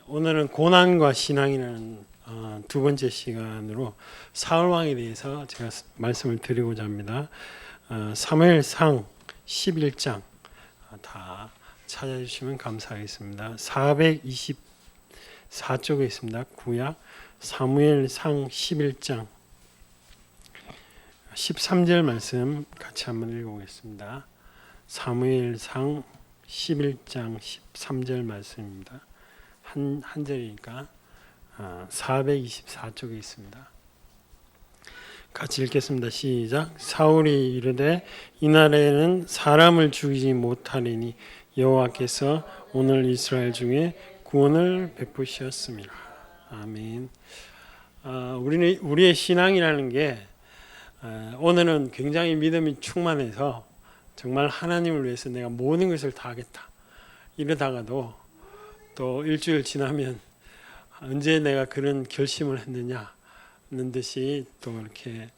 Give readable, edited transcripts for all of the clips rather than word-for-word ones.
오늘은 고난과 신앙이라는 두 번째 시간으로 사울 왕에 대해서 제가 말씀을 드리고자 합니다. 사무엘상 11장 다 찾아주시면 감사하겠습니다. 424쪽에 있습니다. 구약 사무엘상 11장 13절 말씀 같이 한번 읽어보겠습니다. 사무엘상 11장 13절 말씀입니다. 한 절이니까 424쪽에 있습니다. 같이 읽겠습니다. 시작. 사울이 이르되 이날에는 사람을 죽이지 못하리니 여호와께서 오늘 이스라엘 중에 구원을 베푸셨습니다. 아멘. 우리의 신앙이라는 게 오늘은 굉장히 믿음이 충만해서 정말 하나님을 위해서 내가 모든 것을 다 하겠다 이러다가도 또 일주일 지나면 언제 내가 그런 결심을 했느냐는 듯이 또 이렇게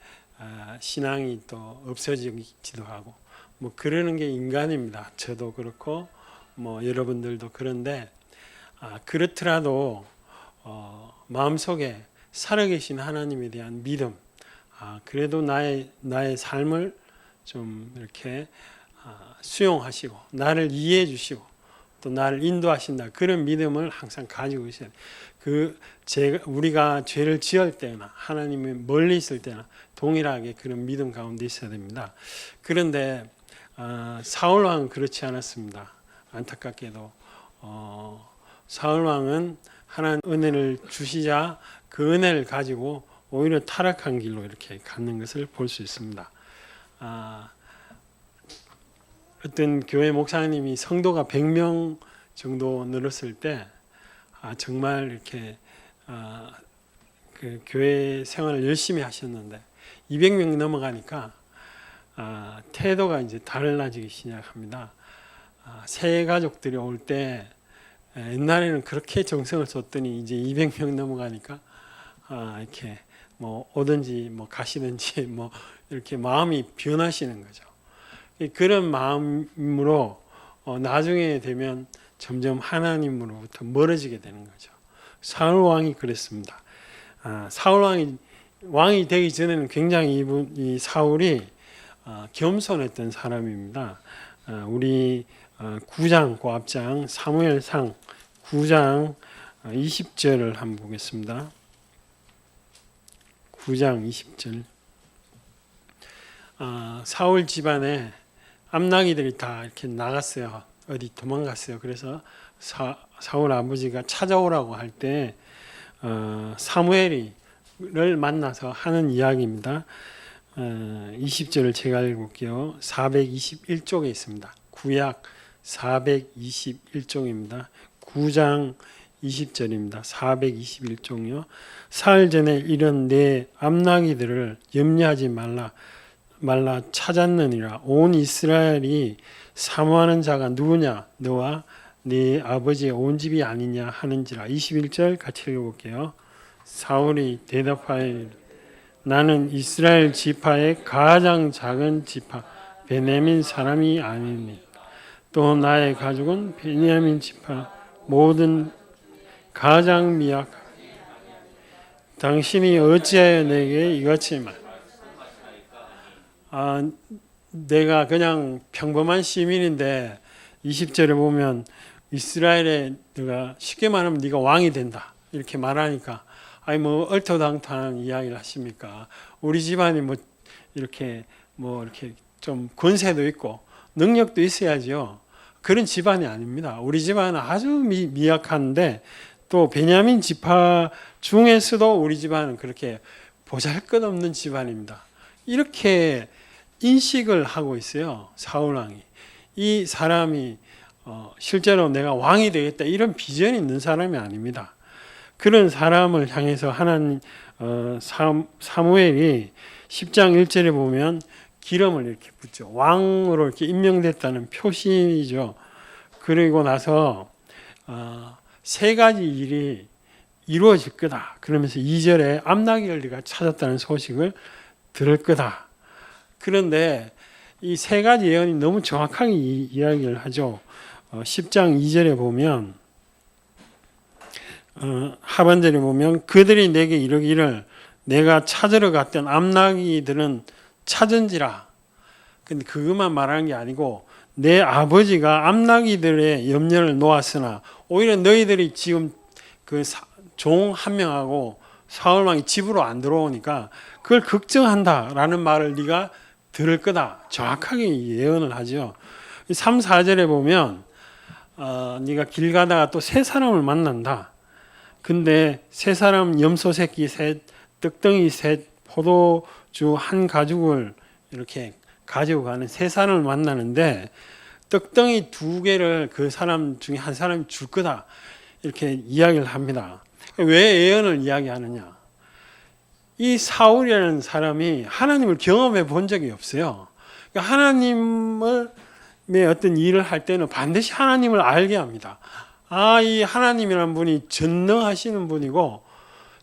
신앙이 또 없어지기도 하고 뭐 그러는 게 인간입니다. 저도 그렇고 뭐 여러분들도 그런데 그렇더라도 마음속에 살아계신 하나님에 대한 믿음, 그래도 나의 삶을 좀 이렇게 수용하시고 나를 이해해 주시고 또 나를 인도하신다. 그런 믿음을 항상 가지고 있어야 돼요. 우리가 죄를 지을 때나 하나님이 멀리 있을 때나 동일하게 그런 믿음 가운데 있어야 됩니다. 그런데 사울 왕은 그렇지 않았습니다. 안타깝게도 사울 왕은 하나님 은혜를 주시자 그 은혜를 가지고 오히려 타락한 길로 이렇게 갖는 것을 볼 수 있습니다. 어떤 교회 목사님이 성도가 100명 정도 늘었을 때 정말 이렇게 그 교회 생활을 열심히 하셨는데 200명 넘어가니까 태도가 이제 달라지기 시작합니다. 새 가족들이 올 때 옛날에는 그렇게 정성을 줬더니 이제 200명 넘어가니까 이렇게 뭐 오든지 뭐 가시든지 뭐 이렇게 마음이 변하시는 거죠. 그런 마음으로 나중에 되면 점점 하나님으로부터 멀어지게 되는 거죠. 사울 왕이 그랬습니다. 사울 왕이 되기 전에는 굉장히 이 사울이 겸손했던 사람입니다. 우리 9장 그 앞장 사무엘상 9장 20절을 한번 보겠습니다. 9장 20절. 사울 집안에 암나기들이 다 이렇게 나갔어요. 어디 도망갔어요. 그래서 사울 아버지가 찾아오라고 할 때 사무엘을 만나서 하는 이야기입니다. 20절을 제가 읽을게요. 421쪽에 있습니다. 구약 421쪽입니다. 9장 20절입니다. 421쪽이요. 사흘 전에 이런 내 암나기들을 염려하지 말라 찾았느니라. 온 이스라엘이 사모하는 자가 누구냐? 너와 네 아버지의 온 집이 아니냐 하는지라. 21절 같이 읽어볼게요. 사울이 대답하여 나는 이스라엘 지파의 가장 작은 지파 베냐민 사람이 아니니 또 나의 가족은 베냐민 지파 모든 가장 미약하니 당신이 어찌하여 내게 이같이 말 내가 그냥 평범한 시민인데 20절에 보면 이스라엘에 네가 쉽게 말하면 네가 왕이 된다 이렇게 말하니까 뭐 얼토당토한 이야기를 하십니까? 우리 집안이 뭐 이렇게 좀 권세도 있고 능력도 있어야죠. 그런 집안이 아닙니다. 우리 집안은 아주 미약한데 또 베냐민 지파 중에서도 우리 집안은 그렇게 보잘것없는 집안입니다. 이렇게 인식을 하고 있어요. 사울 왕이. 이 사람이 실제로 내가 왕이 되겠다 이런 비전이 있는 사람이 아닙니다. 그런 사람을 향해서 하나님 사무엘이 10장 1절에 보면 기름을 이렇게 붓죠. 왕으로 이렇게 임명됐다는 표시죠. 그리고 나서 세 가지 일이 이루어질 거다. 그러면서 2절에 암나기를 네가 찾았다는 소식을 들을 거다. 그런데 이 세 가지 예언이 너무 정확하게 이야기를 하죠. 10장 2절에 보면 하반절에 보면 그들이 내게 이르기를 내가 찾으러 갔던 암나귀들은 찾은지라. 근데 그것만 말하는 게 아니고 내 아버지가 암나귀들의 염려를 놓았으나 오히려 너희들이 지금 그 종 한 명하고 사울 왕이 집으로 안 들어오니까 그걸 걱정한다라는 말을 네가 들을 거다. 정확하게 예언을 하죠. 3, 4절에 보면 네가 길 가다가 또 세 사람을 만난다. 근데 세 사람 염소 새끼 셋, 떡덩이 셋, 포도주 한 가죽을 이렇게 가지고 가는 세 사람을 만나는데 떡덩이 두 개를 그 사람 중에 한 사람이 줄 거다. 이렇게 이야기를 합니다. 왜 예언을 이야기하느냐? 이 사울이라는 사람이 하나님을 경험해 본 적이 없어요. 그러니까 하나님의 어떤 일을 할 때는 반드시 하나님을 알게 합니다. 이 하나님이라는 분이 전능하시는 분이고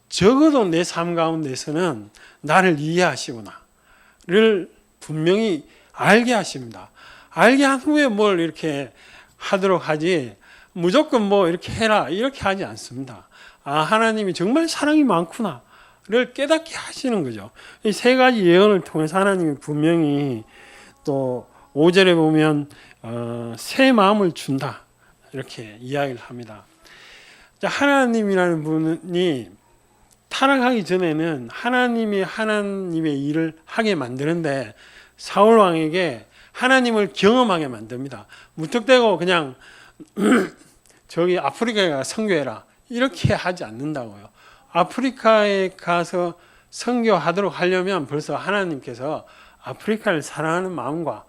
적어도 내 삶 가운데서는 나를 이해하시구나를 분명히 알게 하십니다. 알게 한 후에 뭘 이렇게 하도록 하지 무조건 뭐 이렇게 해라 이렇게 하지 않습니다. 하나님이 정말 사랑이 많구나를 깨닫게 하시는 거죠. 이 세 가지 예언을 통해서 하나님이 분명히 또 5절에 보면 새 마음을 준다 이렇게 이야기를 합니다. 하나님이라는 분이 타락하기 전에는 하나님의 일을 하게 만드는데 사울 왕에게 하나님을 경험하게 만듭니다. 무턱대고 그냥 저기 아프리카에 가서 선교해라 이렇게 하지 않는다고요. 아프리카에 가서 선교하도록 하려면 벌써 하나님께서 아프리카를 사랑하는 마음과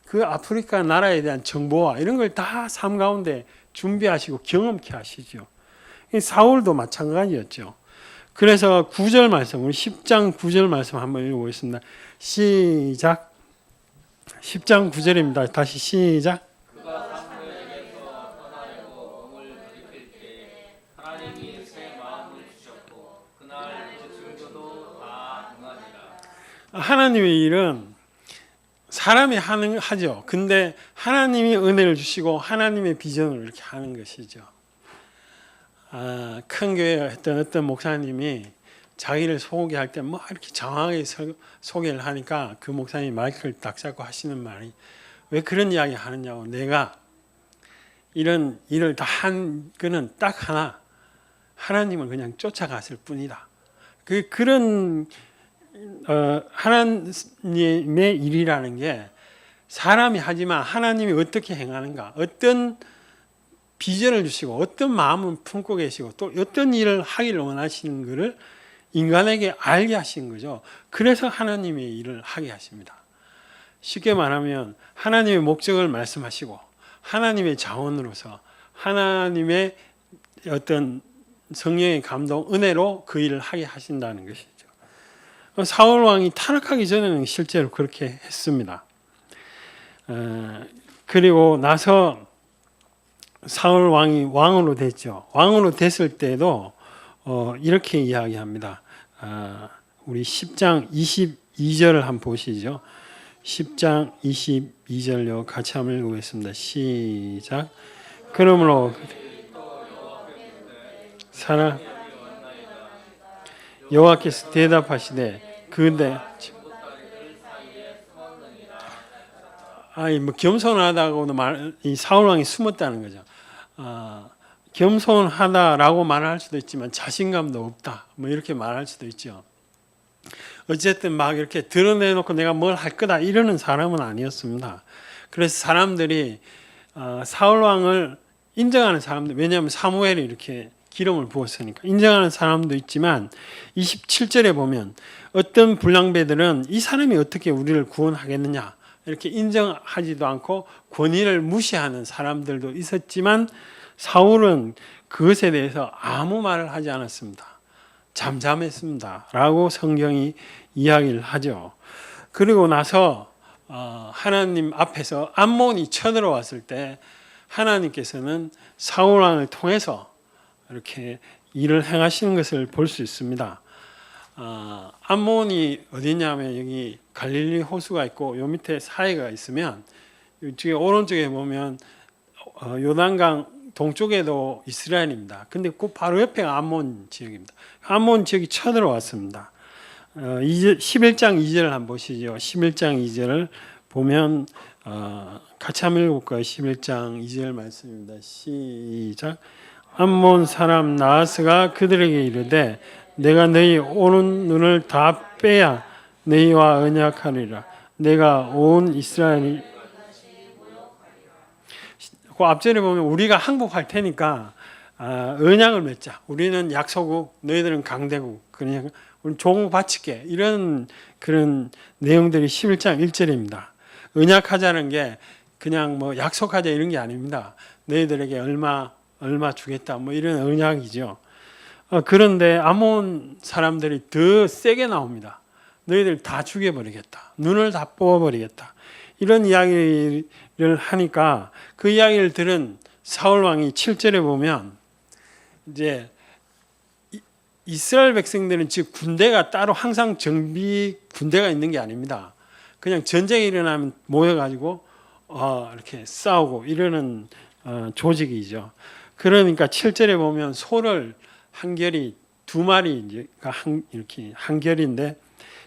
그 아프리카 나라에 대한 정보와 이런 걸 다 삶 가운데 준비하시고 경험케 하시죠. 사울도 마찬가지였죠. 그래서 9절 말씀, 우리 10장 9절 말씀 한번 읽어보겠습니다. 시작. 10장 9절입니다. 다시 시작. 하나님의 일은 사람이 하죠. 근데 하나님이 은혜를 주시고 하나님의 비전을 이렇게 하는 것이죠. 큰 교회 했던 어떤 목사님이 자기를 소개할 때 뭐 이렇게 장황하게 소개를 하니까 그 목사님이 마이크를 딱 잡고 하시는 말이 왜 그런 이야기 하느냐고. 내가 이런 일을 다 한 거는 딱 하나, 하나님을 그냥 쫓아갔을 뿐이다. 그런 하나님의 일이라는 게 사람이 하지만 하나님이 어떻게 행하는가, 어떤 비전을 주시고 어떤 마음을 품고 계시고 또 어떤 일을 하기를 원하시는 것을 인간에게 알게 하신 거죠. 그래서 하나님의 일을 하게 하십니다. 쉽게 말하면 하나님의 목적을 말씀하시고 하나님의 자원으로서 하나님의 어떤 성령의 감동, 은혜로 그 일을 하게 하신다는 것이죠. 사울 왕이 타락하기 전에는 실제로 그렇게 했습니다. 그리고 나서 사울 왕이 왕으로 됐죠. 왕으로 됐을 때도 이렇게 이야기합니다. 우리 10장 22절을 한번 보시죠. 10장 22절요. 같이 한번 읽어보겠습니다. 시작. 그러므로 사람 여호와께서 대답하시되 그대 뭐 겸손하다고도 이 사울 왕이 숨었다는 거죠. 겸손하다라고 말할 수도 있지만 자신감도 없다. 뭐 이렇게 말할 수도 있죠. 어쨌든 막 이렇게 드러내놓고 내가 뭘 할 거다 이러는 사람은 아니었습니다. 그래서 사람들이 사울 왕을 인정하는 사람들, 왜냐하면 사무엘이 이렇게 기름을 부었으니까 인정하는 사람도 있지만 27절에 보면 어떤 불량배들은 이 사람이 어떻게 우리를 구원하겠느냐 이렇게 인정하지도 않고 권위를 무시하는 사람들도 있었지만 사울은 그것에 대해서 아무 말을 하지 않았습니다. 잠잠했습니다. 라고 성경이 이야기를 하죠. 그리고 나서 하나님 앞에서 암몬이 쳐들어왔을 때 하나님께서는 사울 왕을 통해서 이렇게 일을 행하시는 것을 볼 수 있습니다. 암몬이 어디냐면 여기 갈릴리 호수가 있고 요 밑에 사해가 있으면 이쪽에 오른쪽에 보면 요단강 동쪽에도 이스라엘입니다. 근데 그 바로 옆에가 암몬 지역입니다. 암몬 지역이 쳐들어왔습니다. 11장 2절을 한번 보시죠. 11장 2절을 보면 같이 한번 읽어볼까요? 11장 2절 말씀입니다. 시작. 암몬 사람 나하스가 그들에게 이르되 내가 너희 오는 눈을 다 빼야 너희와 언약하리라. 내가 온 이스라엘이 그 앞절에 보면 우리가 항복할 테니까 언약을 맺자. 우리는 약소국, 너희들은 강대국. 그냥 우리 종을 바칠게. 이런 그런 내용들이 11장 1절입니다. 언약하자는 게 그냥 뭐 약속하자 이런 게 아닙니다. 너희들에게 얼마 주겠다. 뭐 이런 언약이죠. 그런데 암몬 사람들이 더 세게 나옵니다. 너희들 다 죽여버리겠다. 눈을 다 뽑아버리겠다. 이런 이야기를 하니까 그 이야기를 들은 사울 왕이 7절에 보면 이제 이스라엘 백성들은 즉 군대가 따로 항상 정비 군대가 있는 게 아닙니다. 그냥 전쟁이 일어나면 모여가지고 이렇게 싸우고 이러는 조직이죠. 그러니까 7절에 보면 소를 한 결이 두 마리가 이렇게 한 결인데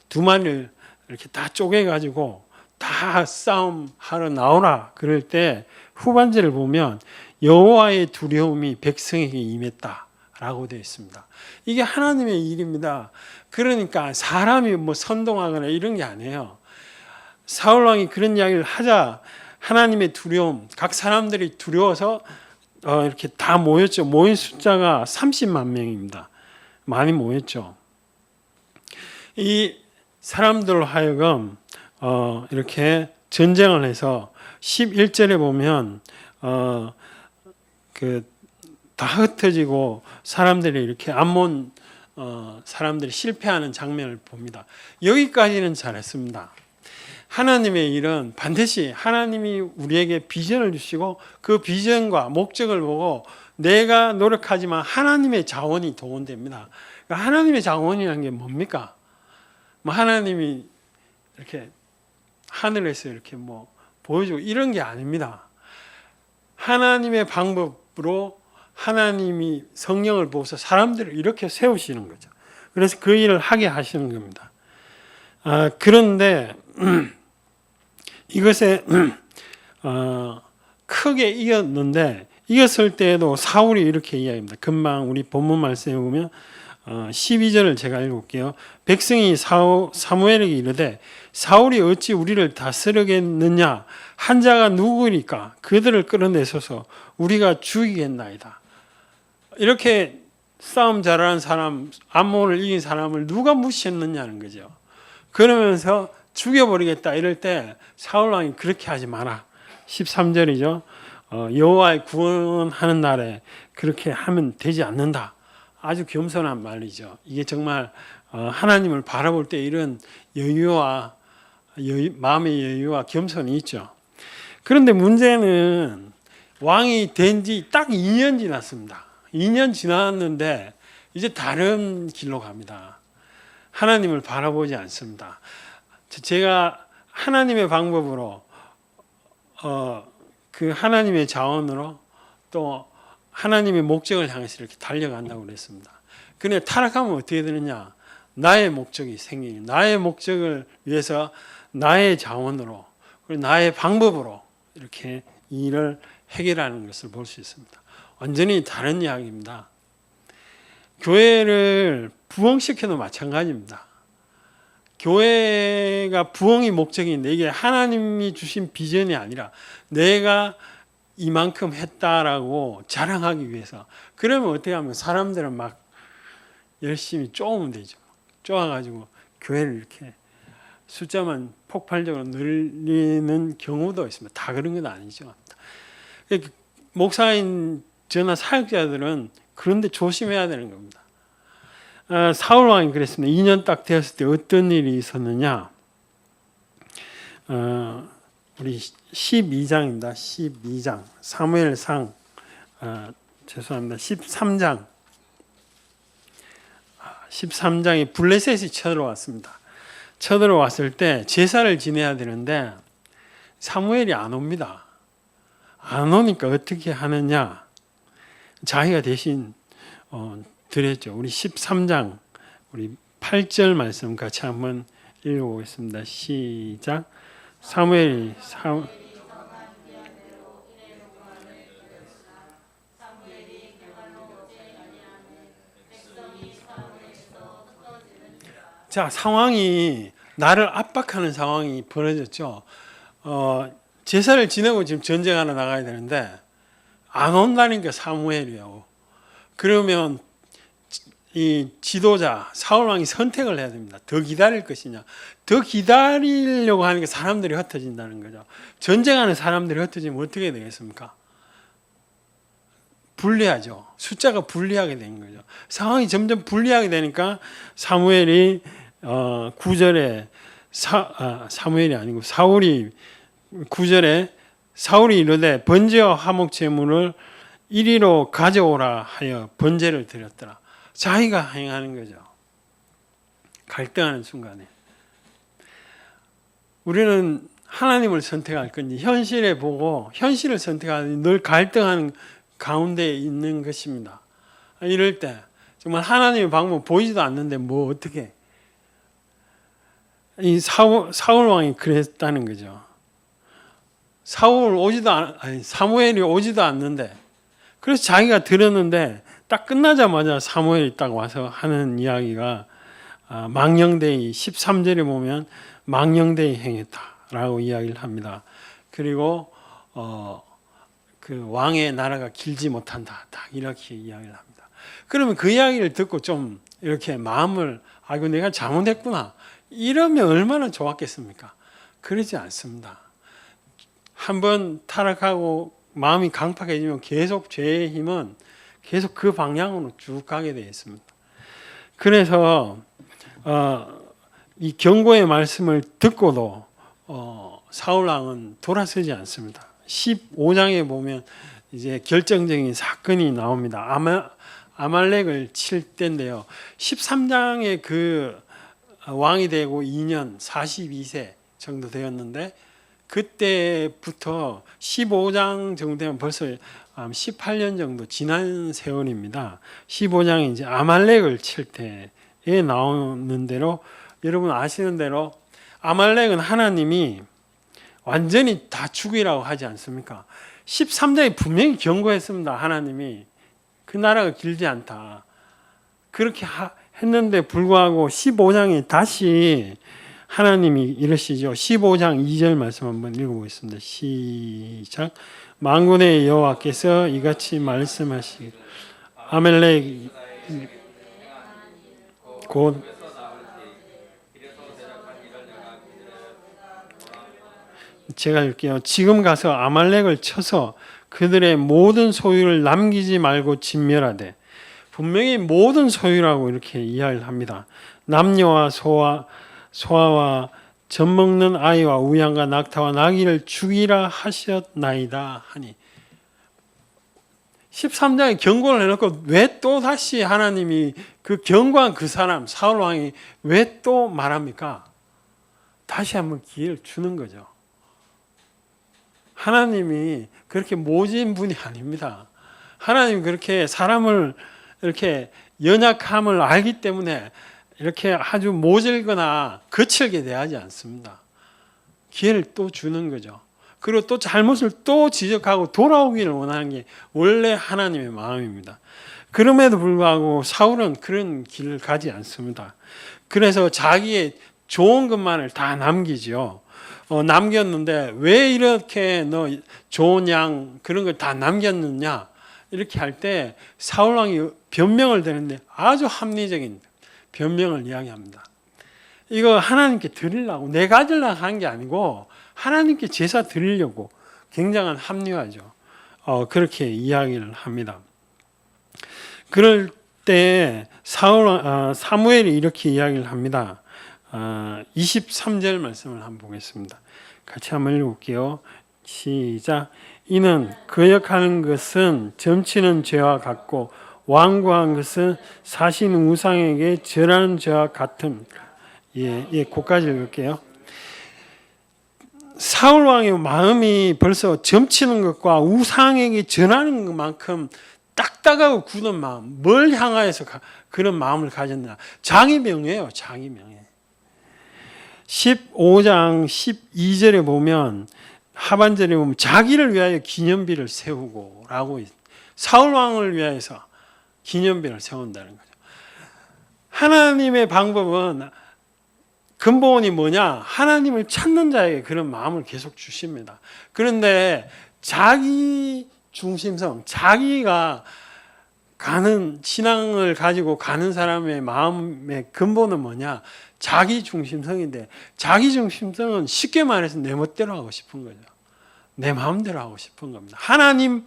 두 마리를 이렇게 다 쪼개가지고 다 싸움하러 나오라 그럴 때 후반절을 보면 여호와의 두려움이 백성에게 임했다라고 되어 있습니다. 이게 하나님의 일입니다. 그러니까 사람이 뭐 선동하거나 이런 게 아니에요. 사울 왕이 그런 이야기를 하자 하나님의 두려움, 각 사람들이 두려워서 이렇게 다 모였죠. 모인 숫자가 30만 명입니다. 많이 모였죠. 이 사람들로 하여금 이렇게 전쟁을 해서 11절에 보면 다 흩어지고 사람들이 이렇게 암몬 사람들이 실패하는 장면을 봅니다. 여기까지는 잘했습니다. 하나님의 일은 반드시 하나님이 우리에게 비전을 주시고 그 비전과 목적을 보고 내가 노력하지만 하나님의 자원이 동원됩니다. 그러니까 하나님의 자원이라는 게 뭡니까? 뭐 하나님이 이렇게 하늘에서 이렇게 뭐 보여주고 이런 게 아닙니다. 하나님의 방법으로 하나님이 성령을 부어서 사람들을 이렇게 세우시는 거죠. 그래서 그 일을 하게 하시는 겁니다. 그런데 이것에 크게 이겼는데 이겼을 때에도 사울이 이렇게 이야기합니다. 금방 우리 본문 말씀에 보면 12절을 제가 읽어볼게요. 백성이 사무엘에게 이르되 사울이 어찌 우리를 다스리겠느냐 한 자가 누구니까 그들을 끌어내소서 우리가 죽이겠나이다. 이렇게 싸움 잘하는 사람, 암몬을 이긴 사람을 누가 무시했느냐는 거죠. 그러면서 죽여버리겠다 이럴 때 사울왕이 그렇게 하지 마라. 13절이죠. 여호와의 구원하는 날에 그렇게 하면 되지 않는다. 아주 겸손한 말이죠. 이게 정말 하나님을 바라볼 때 이런 여유와 마음의 여유와 겸손이 있죠. 그런데 문제는 왕이 된 지 딱 2년 지났습니다. 2년 지났는데 이제 다른 길로 갑니다. 하나님을 바라보지 않습니다. 제가 하나님의 방법으로 그 하나님의 자원으로 또 하나님의 목적을 향해서 이렇게 달려간다고 그랬습니다. 그런데 타락하면 어떻게 되느냐? 나의 목적이 생기니 나의 목적을 위해서 나의 자원으로 그리고 나의 방법으로 이렇게 일을 해결하는 것을 볼 수 있습니다. 완전히 다른 이야기입니다. 교회를 부흥시켜도 마찬가지입니다. 교회가 부흥이 목적인데 이게 하나님이 주신 비전이 아니라 내가 이만큼 했다라고 자랑하기 위해서 그러면 어떻게 하면 사람들은 막 열심히 쪼으면 되죠. 쪼아가지고 교회를 이렇게 숫자만 폭발적으로 늘리는 경우도 있습니다. 다 그런 건 아니죠. 목사인 저나 사역자들은 그런데 조심해야 되는 겁니다. 사울 왕이 그랬습니다. 2년 딱 되었을 때 어떤 일이 있었느냐? 우리 12장입니다. 12장 사무엘상 죄송합니다. 13장 13장에 블레셋이 쳐들어왔습니다. 쳐들어왔을 때 제사를 지내야 되는데 사무엘이 안 옵니다. 안 오니까 어떻게 하느냐? 자기가 대신 드렸죠. 우리 13장 우리 8절 말씀 같이 한번 읽어보겠습니다. 시작. 사무엘이 자, 상황이 나를 압박하는 상황이 벌어졌죠. 제사를 지내고 지금 전쟁하러 나가야 되는데 안 온다니까 사무엘이요. 그러면 이 지도자 사울 왕이 선택을 해야 됩니다. 더 기다릴 것이냐. 더 기다리려고 하니까 사람들이 흩어진다는 거죠. 전쟁하는 사람들이 흩어지면 어떻게 되겠습니까? 불리하죠. 숫자가 불리하게 된 거죠. 상황이 점점 불리하게 되니까 사무엘이 9절에 사무엘이 아니고 사울이 9절에 사울이 이르되 번제와 화목 제물을 이리로 가져오라 하여 번제를 드렸더라. 자기가 행하는 거죠. 갈등하는 순간에 우리는 하나님을 선택할 건지 현실에 보고 현실을 선택하는지 늘 갈등하는 가운데 있는 것입니다. 이럴 때 정말 하나님의 방법 보이지도 않는데 뭐 어떻게 이 사울 왕이 그랬다는 거죠. 사무엘이 오지도 않는데 그래서 자기가 들었는데 딱 끝나자마자 사무엘이 딱 와서 하는 이야기가 망령되이 13절에 보면 망령되이 행했다라고 이야기를 합니다. 그리고 그 왕의 나라가 길지 못한다. 딱 이렇게 이야기를 합니다. 그러면 그 이야기를 듣고 좀 이렇게 마음을 아이고 내가 잘못했구나 이러면 얼마나 좋았겠습니까? 그러지 않습니다. 한번 타락하고 마음이 강팍해지면 계속 죄의 힘은 계속 그 방향으로 쭉 가게 되어 있습니다. 그래서 이 경고의 말씀을 듣고도 사울 왕은 돌아서지 않습니다. 15장에 보면 이제 결정적인 사건이 나옵니다. 아말렉을 칠 때인데요. 13장에 그 왕이 되고 2년 42세 정도 되었는데 그때부터 15장 정도 되면 벌써 18년 정도 지난 세월입니다. 15장에 이제 아말렉을 칠 때에 나오는 대로 여러분 아시는 대로 아말렉은 하나님이 완전히 다 죽이라고 하지 않습니까? 13장에 분명히 경고했습니다. 하나님이 그 나라가 길지 않다. 그렇게 했는데 불구하고 15장에 다시 하나님이 이러시죠. 15장 2절 말씀 한번 읽어보겠습니다. 시작. 만군의 여호와께서 이같이 말씀하시기를 아말렉 곧 제가 읽게요. 지금 가서 아말렉을 쳐서 그들의 모든 소유를 남기지 말고 진멸하되 분명히 모든 소유라고 이렇게 이야기를 합니다. 남녀와 소아와 젖먹는 아이와 우양과 낙타와 나귀를 죽이라 하셨나이다 하니 13장에 경고를 해놓고 왜 또 다시 하나님이 그 경고한 그 사람 사울 왕이 왜 또 말합니까? 다시 한번 기회를 주는 거죠. 하나님이 그렇게 모진 분이 아닙니다. 하나님 그렇게 사람을 이렇게 연약함을 알기 때문에 이렇게 아주 모질거나 거칠게 대하지 않습니다. 기회를 또 주는 거죠. 그리고 또 잘못을 또 지적하고 돌아오기를 원하는 게 원래 하나님의 마음입니다. 그럼에도 불구하고 사울은 그런 길을 가지 않습니다. 그래서 자기의 좋은 것만을 다 남기죠. 남겼는데 왜 이렇게 너 좋은 양 그런 걸 다 남겼느냐 이렇게 할 때 사울 왕이 변명을 드리는데 아주 합리적인 변명을 이야기합니다. 이거 하나님께 드리려고 내 가지려고 한 게 아니고 하나님께 제사 드리려고 굉장한 합리화죠. 그렇게 이야기를 합니다. 그럴 때 사무엘이 이렇게 이야기를 합니다. 23절 말씀을 한번 보겠습니다. 같이 한번 읽어볼게요. 시작. 이는 거역하는 것은 점치는 죄와 같고 완고한 것은 사신 우상에게 절하는 죄와 같음. 그까지 읽을게요. 사울 왕의 마음이 벌써 점치는 것과 우상에게 절하는 것만큼 딱딱하고 굳은 마음, 뭘 향하여서 그런 마음을 가졌나? 자기 명예예요. 자기 명예. 15장 12절에 보면 하반절에 보면 자기를 위하여 기념비를 세우고 라고 사울 왕을 위하여서 기념비를 세운다는 거죠. 하나님의 방법은 근본이 뭐냐? 하나님을 찾는 자에게 그런 마음을 계속 주십니다. 그런데 자기 중심성, 자기가 가는 신앙을 가지고 가는 사람의 마음의 근본은 뭐냐? 자기 중심성인데, 자기 중심성은 쉽게 말해서 내 멋대로 하고 싶은 거죠. 내 마음대로 하고 싶은 겁니다. 하나님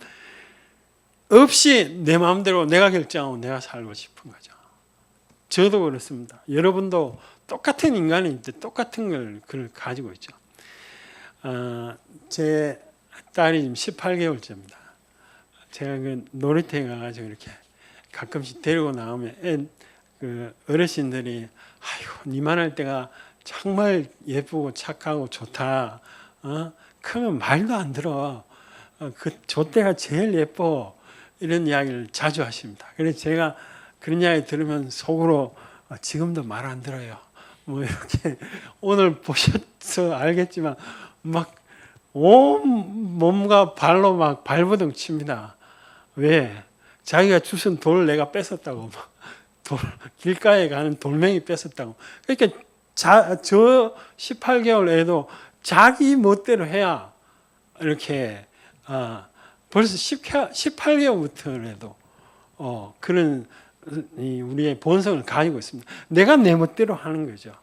없이 내 마음대로 내가 결정하고 내가 살고 싶은 거죠. 저도 그렇습니다. 여러분도 똑같은 인간인데 똑같은 걸 가지고 있죠. 제 딸이 지금 18개월째입니다. 제가 그 놀이터에 가가지고 이렇게 가끔씩 데리고 나오면 그 어르신들이 아이고 니만할 때가 정말 예쁘고 착하고 좋다. 크면 말도 안 들어. 저 때가 제일 예뻐. 이런 이야기를 자주 하십니다. 그래서 제가 그런 이야기 들으면 속으로 지금도 말 안 들어요. 뭐 이렇게 오늘 보셔서 알겠지만 막 온 몸과 발로 막 발버둥 칩니다. 왜? 자기가 주신 돌 내가 뺏었다고 막 길가에 가는 돌멩이 뺏었다고. 그러니까 저 18개월 애도 자기 멋대로 해야 이렇게 벌써 18개월부터라도 그런 우리의 본성을 가지고 있습니다. 내가 내 멋대로 하는 거죠.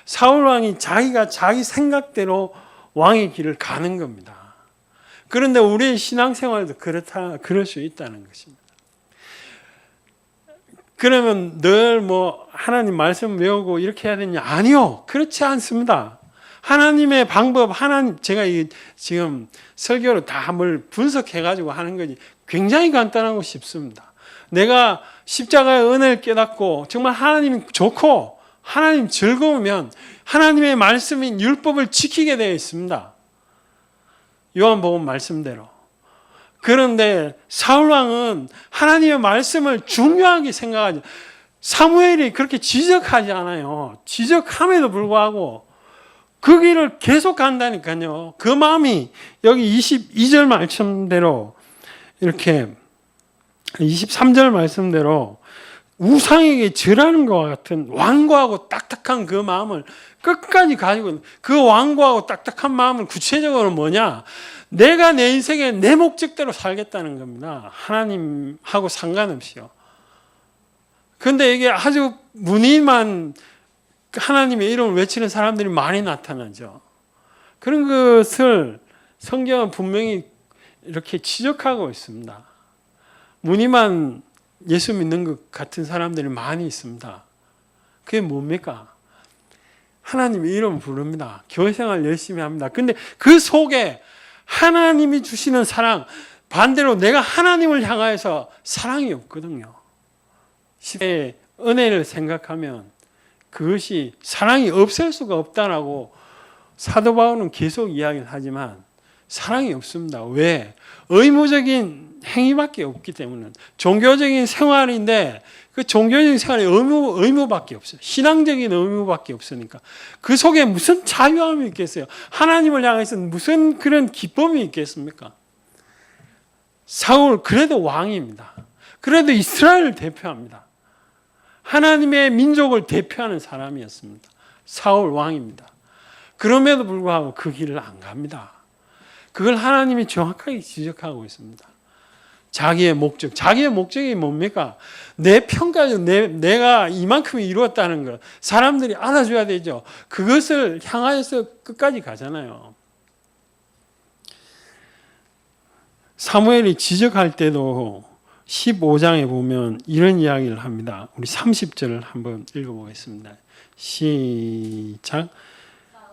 사울 왕이 자기가 자기 생각대로 왕의 길을 가는 겁니다. 그런데 우리의 신앙생활도 그럴 수 있다는 것입니다. 그러면 늘 뭐 하나님 말씀 외우고 이렇게 해야 되냐? 아니요. 그렇지 않습니다. 하나님의 방법, 제가 지금 설교로 다 뭘 분석해가지고 하는 거지 굉장히 간단하고 쉽습니다. 내가 십자가의 은혜를 깨닫고 정말 하나님이 좋고 하나님 즐거우면 하나님의 말씀인 율법을 지키게 되어 있습니다. 요한복음 말씀대로. 그런데 사울왕은 하나님의 말씀을 중요하게 생각하지. 사무엘이 그렇게 지적하지 않아요. 지적함에도 불구하고 그 길을 계속 간다니까요. 그 마음이 여기 22절 말씀대로 이렇게 23절 말씀대로 우상에게 절하는 것과 같은 완고하고 딱딱한 그 마음을 끝까지 가지고 그 완고하고 딱딱한 마음을 구체적으로 뭐냐? 내가 내 인생에 내 목적대로 살겠다는 겁니다. 하나님하고 상관없이요. 그런데 이게 아주 무늬만 하나님의 이름을 외치는 사람들이 많이 나타나죠. 그런 것을 성경은 분명히 이렇게 지적하고 있습니다. 무늬만 예수 믿는 것 같은 사람들이 많이 있습니다. 그게 뭡니까? 하나님의 이름 부릅니다. 교회생활 열심히 합니다. 근데 그 속에 하나님이 주시는 사랑, 반대로 내가 하나님을 향하여서 사랑이 없거든요. 은혜를 생각하면 그것이 사랑이 없을 수가 없다라고 사도 바울은 계속 이야기를 하지만 사랑이 없습니다. 왜? 의무적인 행위밖에 없기 때문에. 종교적인 생활인데 그 종교적인 생활이 의무밖에 없어요. 신앙적인 의무밖에 없으니까. 그 속에 무슨 자유함이 있겠어요? 하나님을 향해서 무슨 그런 기쁨이 있겠습니까? 사울 그래도 왕입니다. 그래도 이스라엘을 대표합니다. 하나님의 민족을 대표하는 사람이었습니다. 사울 왕입니다. 그럼에도 불구하고 그 길을 안 갑니다. 그걸 하나님이 정확하게 지적하고 있습니다. 자기의 목적이 뭡니까? 내 평가적, 내가 이만큼 이루었다는 걸 사람들이 알아줘야 되죠. 그것을 향하여서 끝까지 가잖아요. 사무엘이 지적할 때도 15장에 보면 이런 이야기를 합니다. 우리 30절을 한번 읽어보겠습니다. 시작.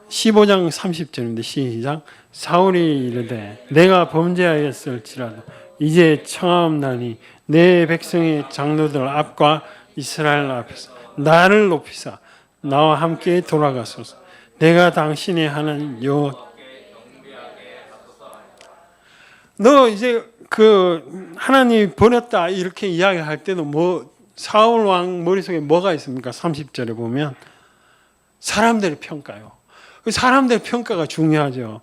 15장 30절인데 시작. 사울이 이르되 내가 범죄하였을지라도 이제 청하옵나니 내 백성의 장로들 앞과 이스라엘 앞에서 나를 높이사 나와 함께 돌아가소서. 내가 당신의 하나님 여호와 너 이제 그 하나님이 버렸다 이렇게 이야기할 때도 뭐 사울 왕 머릿속에 뭐가 있습니까? 30절에 보면 사람들의 평가요. 사람들의 평가가 중요하죠.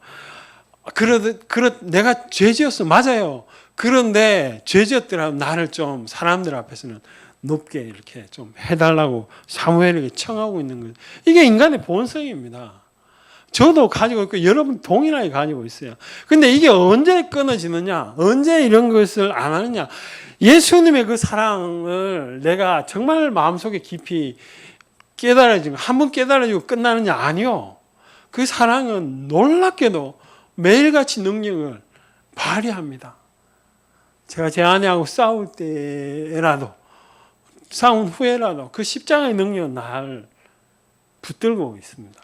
내가 죄지었어. 맞아요. 그런데 죄지었더라도 나를 좀 사람들 앞에서는 높게 이렇게 좀 해달라고 사무엘에게 청하고 있는 거예요. 이게 인간의 본성입니다. 저도 가지고 있고 여러분 동일하게 가지고 있어요. 근데 이게 언제 끊어지느냐? 언제 이런 것을 안 하느냐? 예수님의 그 사랑을 내가 정말 마음속에 깊이 깨달아지고 한번 깨달아지고 끝나느냐? 아니요. 그 사랑은 놀랍게도 매일같이 능력을 발휘합니다. 제가 제 아내하고 싸울 때라도 싸운 후에라도 그 십자가의 능력은 나를 붙들고 있습니다.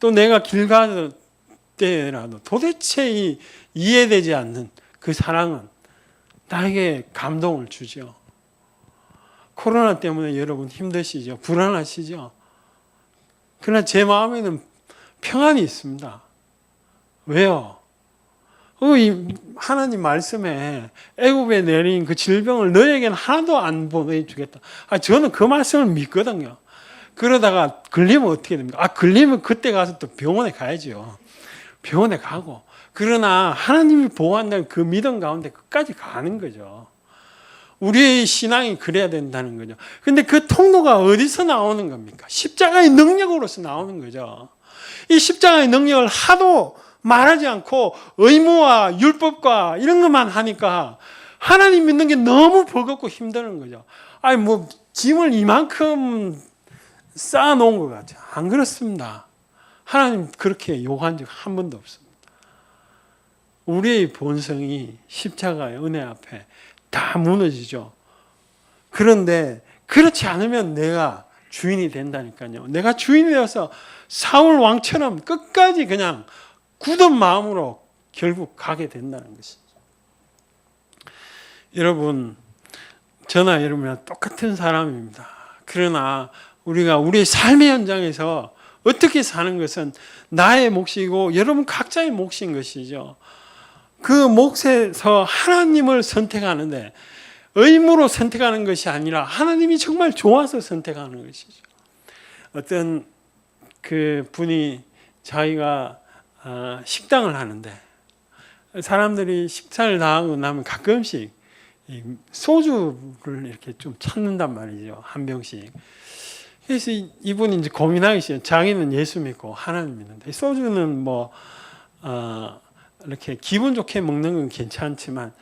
또 내가 길 가는 때라도 도대체 이해되지 않는 그 사랑은 나에게 감동을 주죠. 코로나 때문에 여러분 힘드시죠? 불안하시죠? 그러나 제 마음에는 평안이 있습니다. 왜요? 하나님 말씀에 애굽에 내린 그 질병을 너에게는 하나도 안 보내주겠다. 저는 그 말씀을 믿거든요. 그러다가 걸리면 어떻게 됩니까? 걸리면 그때 가서 또 병원에 가야죠. 병원에 가고. 그러나 하나님이 보호한다는 그 믿음 가운데 끝까지 가는 거죠. 우리의 신앙이 그래야 된다는 거죠. 근데 그 통로가 어디서 나오는 겁니까? 십자가의 능력으로서 나오는 거죠. 이 십자가의 능력을 하도 말하지 않고 의무와 율법과 이런 것만 하니까 하나님 믿는 게 너무 버겁고 힘드는 거죠. 뭐 짐을 이만큼 쌓아놓은 것 같아요. 안 그렇습니다. 하나님 그렇게 요구한 적 한 번도 없습니다. 우리의 본성이 십자가의 은혜 앞에 다 무너지죠. 그런데 그렇지 않으면 내가 주인이 된다니까요. 내가 주인이 되어서 사울 왕처럼 끝까지 그냥 굳은 마음으로 결국 가게 된다는 것이죠. 여러분, 저나 여러분이랑 똑같은 사람입니다. 그러나 우리가 우리의 삶의 현장에서 어떻게 사는 것은 나의 몫이고 여러분 각자의 몫인 것이죠. 그 몫에서 하나님을 선택하는데 의무로 선택하는 것이 아니라 하나님이 정말 좋아서 선택하는 것이죠. 어떤 그 분이 자기가 식당을 하는데 사람들이 식사를 다 하고 나면 가끔씩 소주를 이렇게 좀 찾는단 말이죠. 한 병씩. 그래서 이분이 이제 고민하기 시작해요. 자기는 예수 믿고 하나님 믿는데 소주는 뭐 이렇게 기분 좋게 먹는 건 괜찮지만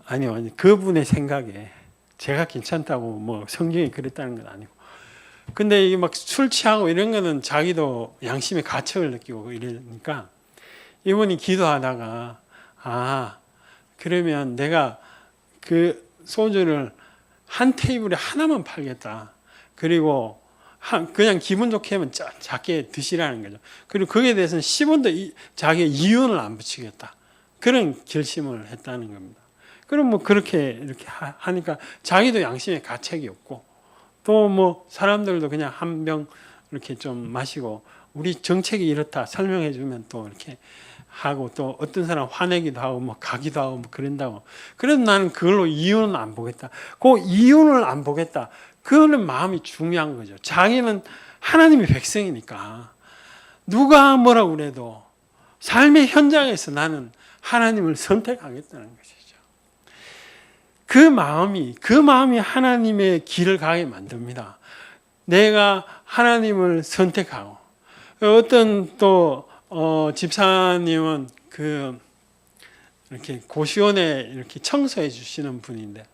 아니요, 그분의 생각에 제가 괜찮다고 뭐 성경이 그랬다는 건 아니고. 근데 이게 막 술 취하고 이런 거는 자기도 양심의 가책을 느끼고 이러니까 이분이 기도하다가 그러면 내가 그 소주를 한 테이블에 하나만 팔겠다. 그리고 그냥 기분 좋게 하면 작게 드시라는 거죠. 그리고 거기에 대해서는 10원도 자기의 이윤을 안 붙이겠다. 그런 결심을 했다는 겁니다. 그럼 뭐 그렇게 이렇게 하니까 자기도 양심에 가책이 없고 또 뭐 사람들도 그냥 한 병 이렇게 좀 마시고 우리 정책이 이렇다 설명해 주면 또 이렇게 하고 또 어떤 사람 화내기도 하고 뭐 가기도 하고 뭐 그런다고. 그래도 나는 그걸로 이윤은 안 보겠다. 그 이윤을 안 보겠다. 그거는 마음이 중요한 거죠. 자기는 하나님의 백성이니까 누가 뭐라고 그래도 삶의 현장에서 나는 하나님을 선택하겠다는 것이죠. 그 마음이 하나님의 길을 가게 만듭니다. 내가 하나님을 선택하고 어떤 또 집사님은 이렇게 고시원에 이렇게 청소해 주시는 분인데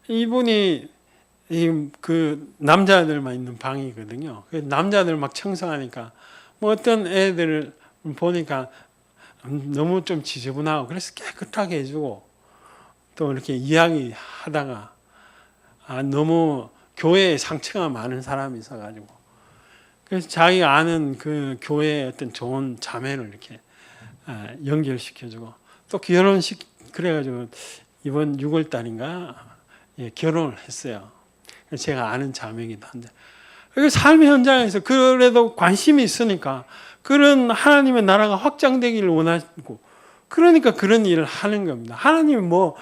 이분이 그 남자들만 있는 방이거든요. 남자들 막 청소하니까 뭐 어떤 애들을 보니까 너무 좀 지저분하고 그래서 깨끗하게 해주고 또 이렇게 이야기하다가 너무 교회에 상처가 많은 사람이 있어가지고 그래서 자기가 아는 그 교회의 어떤 좋은 자매를 이렇게 연결시켜주고 또 결혼식 그래가지고 이번 6월 달인가 결혼을 했어요. 제가 아는 자매이기도 한데 삶의 현장에서 그래도 관심이 있으니까 그런 하나님의 나라가 확장되기를 원하고 그러니까 그런 일을 하는 겁니다. 하나님이 뭐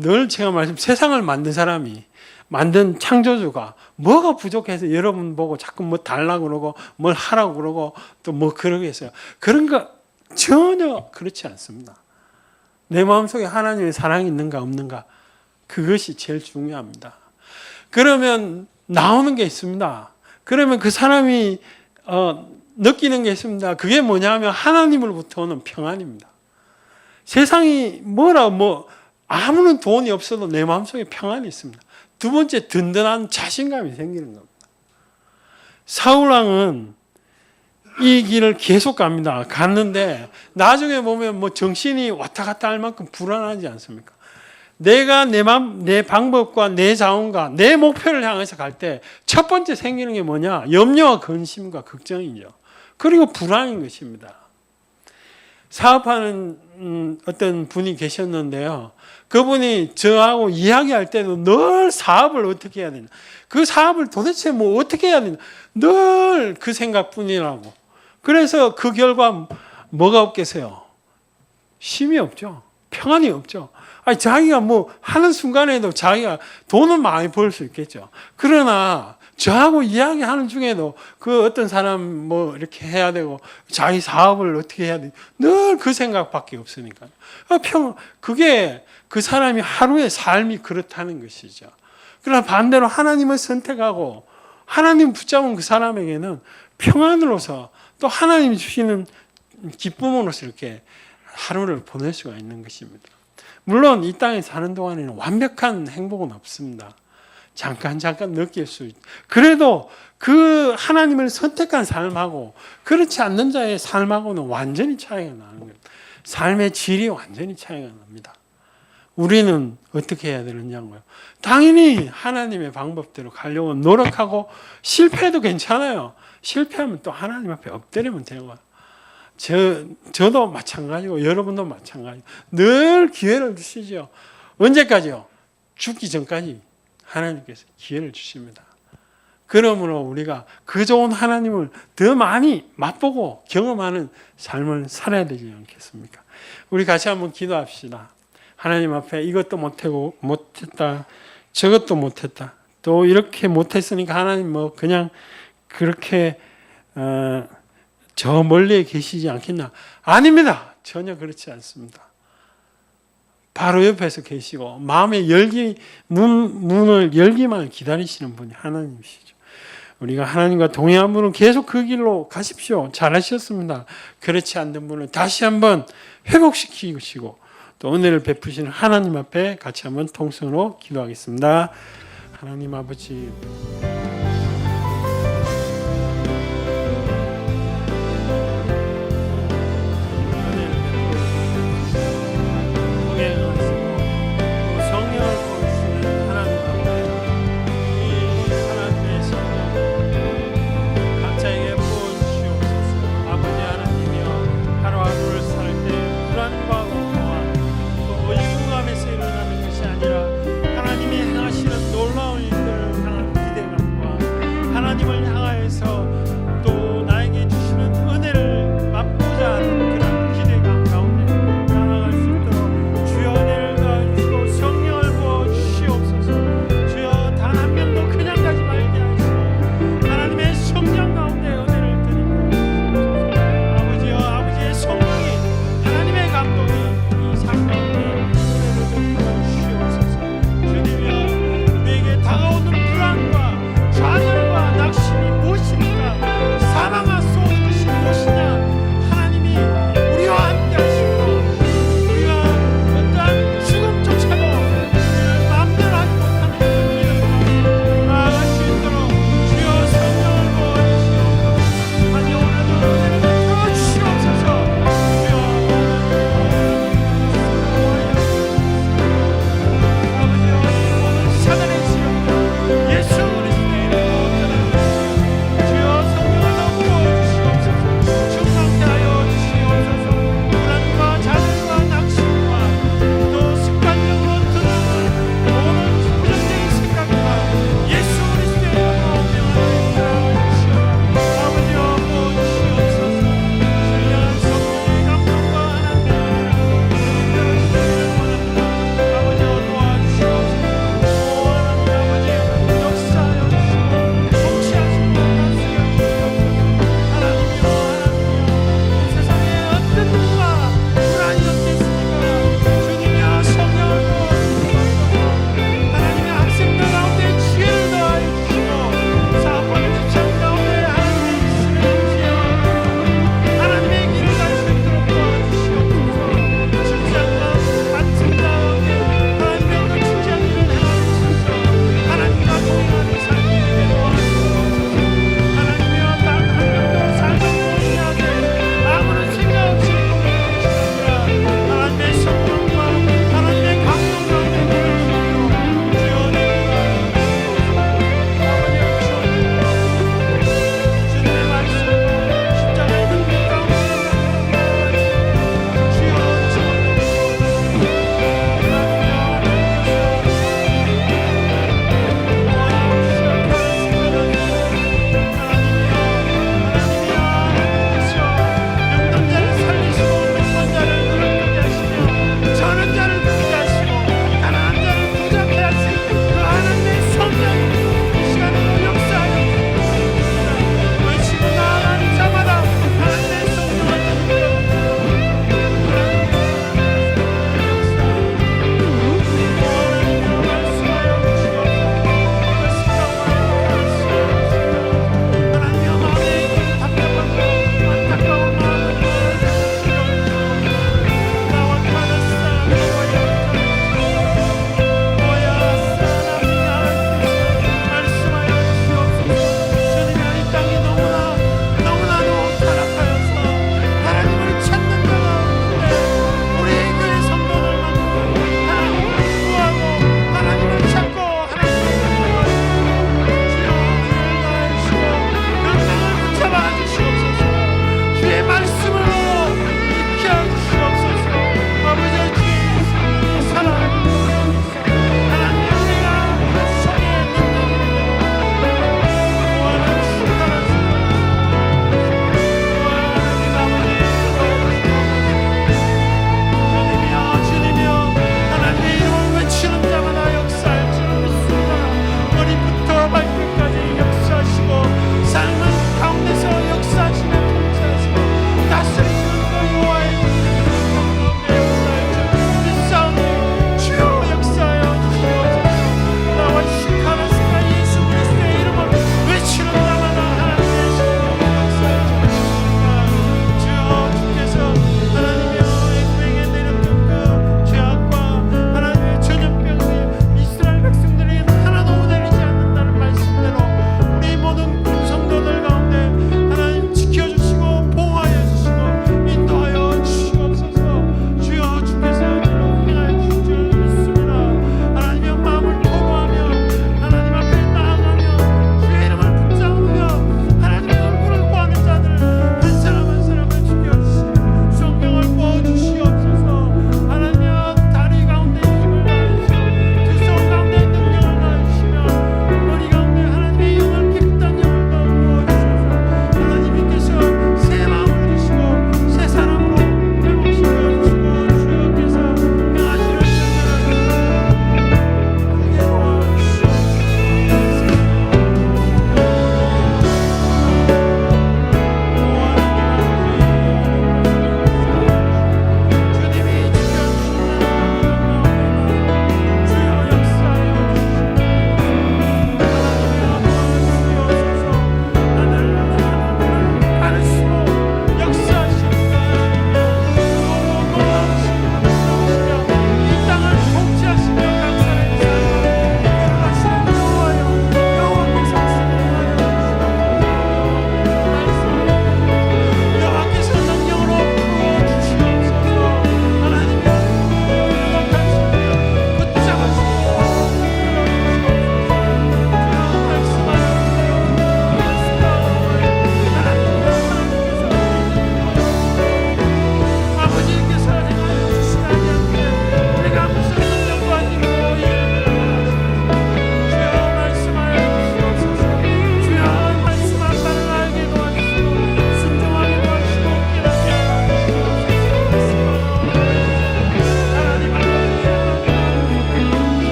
늘 제가 세상을 만든 사람이, 만든 창조주가 뭐가 부족해서 여러분 보고 자꾸 뭐 달라고 그러고 뭘 하라고 그러고 또 뭐 그러겠어요. 그런 거 전혀 그렇지 않습니다. 내 마음속에 하나님의 사랑이 있는가 없는가, 그것이 제일 중요합니다. 그러면 나오는 게 있습니다. 그러면 그 사람이 느끼는 게 있습니다. 그게 뭐냐면 하나님으로부터 오는 평안입니다. 세상이 아무런 돈이 없어도 내 마음속에 평안이 있습니다. 두 번째, 든든한 자신감이 생기는 겁니다. 사울왕은 이 길을 계속 갑니다. 갔는데 나중에 보면 뭐 정신이 왔다 갔다 할 만큼 불안하지 않습니까? 내가 내 방법과 내 자원과 내 목표를 향해서 갈 때 첫 번째 생기는 게 뭐냐? 염려와 근심과 걱정이죠. 그리고 불안인 것입니다. 사업하는 어떤 분이 계셨는데요. 그분이 저하고 이야기할 때도 늘 사업을 어떻게 해야 되나, 그 사업을 도대체 뭐 어떻게 해야 되나, 늘 그 생각뿐이라고. 그래서 그 결과 뭐가 없겠어요? 쉼이 없죠. 평안이 없죠. 아니, 자기가 뭐 하는 순간에도 자기가 돈은 많이 벌 수 있겠죠. 그러나 저하고 이야기하는 중에도 그 어떤 사람 뭐 이렇게 해야 되고 자기 사업을 어떻게 해야 돼, 늘 그 생각밖에 없으니까요. 그게 그 사람이 하루의 삶이 그렇다는 것이죠. 그러나 반대로 하나님을 선택하고 하나님 붙잡은 그 사람에게는 평안으로서 또 하나님이 주시는 기쁨으로서 이렇게 하루를 보낼 수가 있는 것입니다. 물론 이 땅에 사는 동안에는 완벽한 행복은 없습니다. 잠깐 느낄 수 있죠. 그래도 그 하나님을 선택한 삶하고 그렇지 않는 자의 삶하고는 완전히 차이가 나는 거예요. 삶의 질이 완전히 차이가 납니다. 우리는 어떻게 해야 되느냐고요. 당연히 하나님의 방법대로 가려고 노력하고 실패해도 괜찮아요. 실패하면 또 하나님 앞에 엎드리면 되고, 저도 마찬가지고 여러분도 마찬가지고 늘 기회를 주시죠. 언제까지요? 죽기 전까지 하나님께서 기회를 주십니다. 그러므로 우리가 그 좋은 하나님을 더 많이 맛보고 경험하는 삶을 살아야 되지 않겠습니까? 우리 같이 한번 기도합시다. 하나님 앞에 이것도 못했다, 저것도 못했다, 또 이렇게 못했으니까 하나님 뭐 그냥 그렇게 저 멀리에 계시지 않겠나? 아닙니다. 전혀 그렇지 않습니다. 바로 옆에서 계시고 마음의 문을 열기만 기다리시는 분이 하나님이시죠. 우리가 하나님과 동행한 분은 계속 그 길로 가십시오. 잘하셨습니다. 그렇지 않는 분은 다시 한번 회복시키시고 또 은혜를 베푸시는 하나님 앞에 같이 한번 통성으로 기도하겠습니다. 하나님 아버지, 하나님이 행하시는 놀라운 일들을 향한 기대감,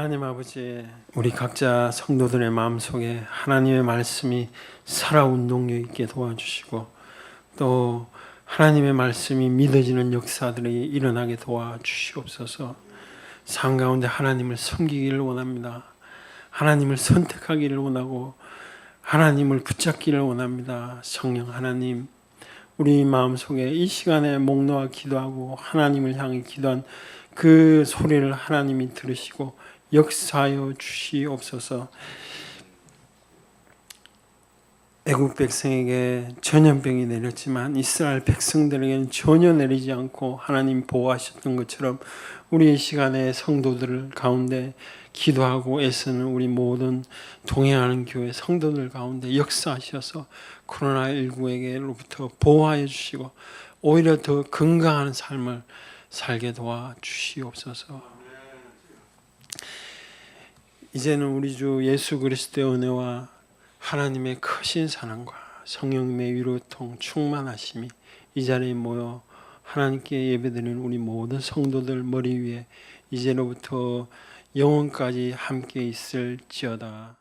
하나님 아버지, 우리 각자 성도들의 마음속에 하나님의 말씀이 살아온 능력 있게 도와주시고 또 하나님의 말씀이 믿어지는 역사들이 일어나게 도와주시옵소서. 삶 가운데 하나님을 섬기기를 원합니다. 하나님을 선택하기를 원하고 하나님을 붙잡기를 원합니다. 성령 하나님, 우리 마음속에 이 시간에 목 놓아 기도하고 하나님을 향해 기도한 그 소리를 하나님이 들으시고 역사하여 주시옵소서. 애국 백성에게 전염병이 내렸지만 이스라엘 백성들에게는 전혀 내리지 않고 하나님 보호하셨던 것처럼 우리 시간에 성도들 가운데 기도하고 애쓰는 우리 모든 동행하는 교회 성도들 가운데 역사하셔서 코로나19에게로부터 보호하여 주시고 오히려 더 건강한 삶을 살게 도와주시옵소서. 이제는 우리 주 예수 그리스도의 은혜와 하나님의 크신 사랑과 성령님의 위로통 충만하심이 이 자리에 모여 하나님께 예배드리는 우리 모든 성도들 머리 위에 이제로부터 영원까지 함께 있을지어다.